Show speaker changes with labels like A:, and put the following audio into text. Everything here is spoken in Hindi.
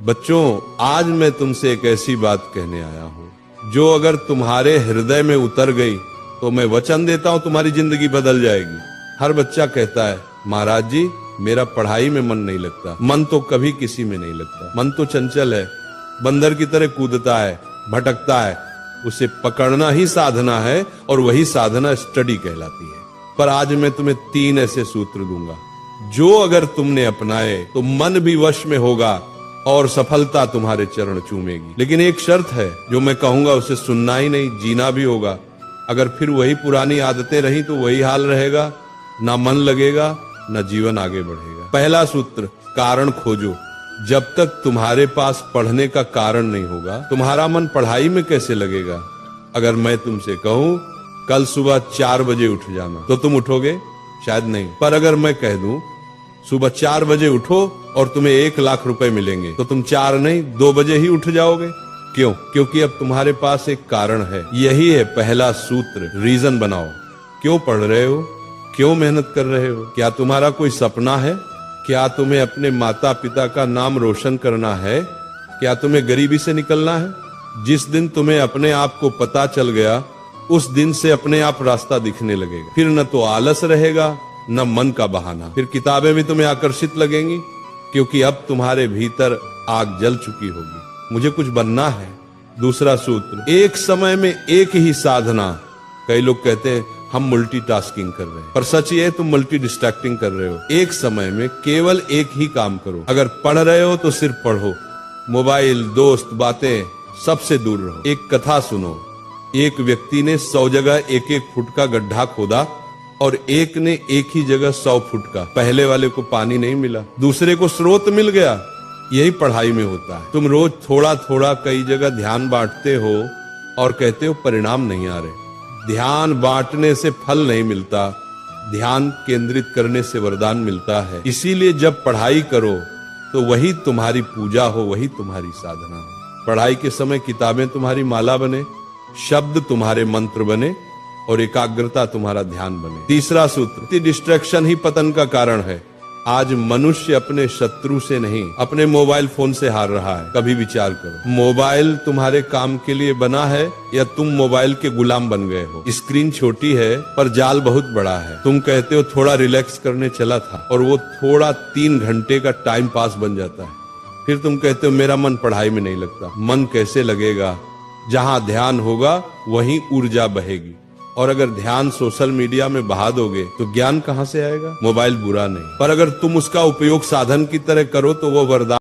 A: बच्चों, आज मैं तुमसे एक ऐसी बात कहने आया हूँ जो अगर तुम्हारे हृदय में उतर गई तो मैं वचन देता हूँ तुम्हारी जिंदगी बदल जाएगी। हर बच्चा कहता है, महाराज जी मेरा पढ़ाई में मन नहीं लगता। मन तो कभी किसी में नहीं लगता। मन तो चंचल है, बंदर की तरह कूदता है, भटकता है। उसे पकड़ना ही साधना है और वही साधना स्टडी कहलाती है। पर आज मैं तुम्हें 3 ऐसे सूत्र दूंगा जो अगर तुमने अपनाए तो मन भी वश में होगा और सफलता तुम्हारे चरण चूमेगी। लेकिन एक शर्त है, जो मैं कहूंगा उसे सुनना ही नहीं, जीना भी होगा। अगर फिर वही पुरानी आदतें रही तो वही हाल रहेगा, ना मन लगेगा ना जीवन आगे बढ़ेगा। पहला सूत्र, कारण खोजो। जब तक तुम्हारे पास पढ़ने का कारण नहीं होगा, तुम्हारा मन पढ़ाई में कैसे लगेगा। अगर मैं तुमसे कहूं कल सुबह 4 बजे उठ जाना, तो तुम उठोगे? शायद नहीं। पर अगर मैं कह दूं सुबह 4 बजे उठो और तुम्हें 1 लाख रुपए मिलेंगे, तो तुम 4 नहीं 2 बजे ही उठ जाओगे। क्यों? क्योंकि अब तुम्हारे पास एक कारण है। यही है पहला सूत्र, रीजन बनाओ। क्यों पढ़ रहे हो? क्यों मेहनत कर रहे हो? क्या तुम्हारा कोई सपना है? क्या तुम्हें अपने माता पिता का नाम रोशन करना है? क्या तुम्हें गरीबी से निकलना है? जिस दिन तुम्हें अपने आप को पता चल गया, उस दिन से अपने आप रास्ता दिखने लगेगा। फिर न तो आलस रहेगा न मन का बहाना। फिर किताबें भी तुम्हें आकर्षित लगेंगी, क्योंकि अब तुम्हारे भीतर आग जल चुकी होगी। मुझे कुछ बनना है। दूसरा सूत्र, एक समय में एक ही साधना। कई लोग कहते हैं हम मल्टीटास्किंग कर रहे हैं, पर सच ये है तुम मल्टी डिस्ट्रैक्टिंग कर रहे हो। एक समय में केवल एक ही काम करो। अगर पढ़ रहे हो तो सिर्फ पढ़ो, मोबाइल, दोस्त, बातें सबसे दूर रहो। एक कथा सुनो। एक व्यक्ति ने 100 जगह 1-1 फुट का गड्ढा खोदा और एक ने एक ही जगह 100 फुट का। पहले वाले को पानी नहीं मिला, दूसरे को स्रोत मिल गया। यही पढ़ाई में होता है। तुम रोज थोड़ा थोड़ा कई जगह ध्यान बांटते हो और कहते हो परिणाम नहीं आ रहे। ध्यान बांटने से फल नहीं मिलता, ध्यान केंद्रित करने से वरदान मिलता है। इसीलिए जब पढ़ाई करो तो वही तुम्हारी पूजा हो, वही तुम्हारी साधना हो। पढ़ाई के समय किताबें तुम्हारी माला बने, शब्द तुम्हारे मंत्र बने और एकाग्रता तुम्हारा ध्यान बने। तीसरा सूत्र, डिस्ट्रैक्शन ही पतन का कारण है। आज मनुष्य अपने शत्रु से नहीं, अपने मोबाइल फोन से हार रहा है। कभी विचार करो, मोबाइल तुम्हारे काम के लिए बना है या तुम मोबाइल के गुलाम बन गए हो? स्क्रीन छोटी है पर जाल बहुत बड़ा है। तुम कहते हो थोड़ा रिलैक्स करने चला था और वो थोड़ा 3 घंटे का टाइम पास बन जाता है। फिर तुम कहते हो मेरा मन पढ़ाई में नहीं लगता। मन कैसे लगेगा? जहां ध्यान होगा वहीं ऊर्जा बहेगी। और अगर ध्यान सोशल मीडिया में बहा दोगे तो ज्ञान कहां से आएगा? मोबाइल बुरा नहीं, पर अगर तुम उसका उपयोग साधन की तरह करो तो वो वरदान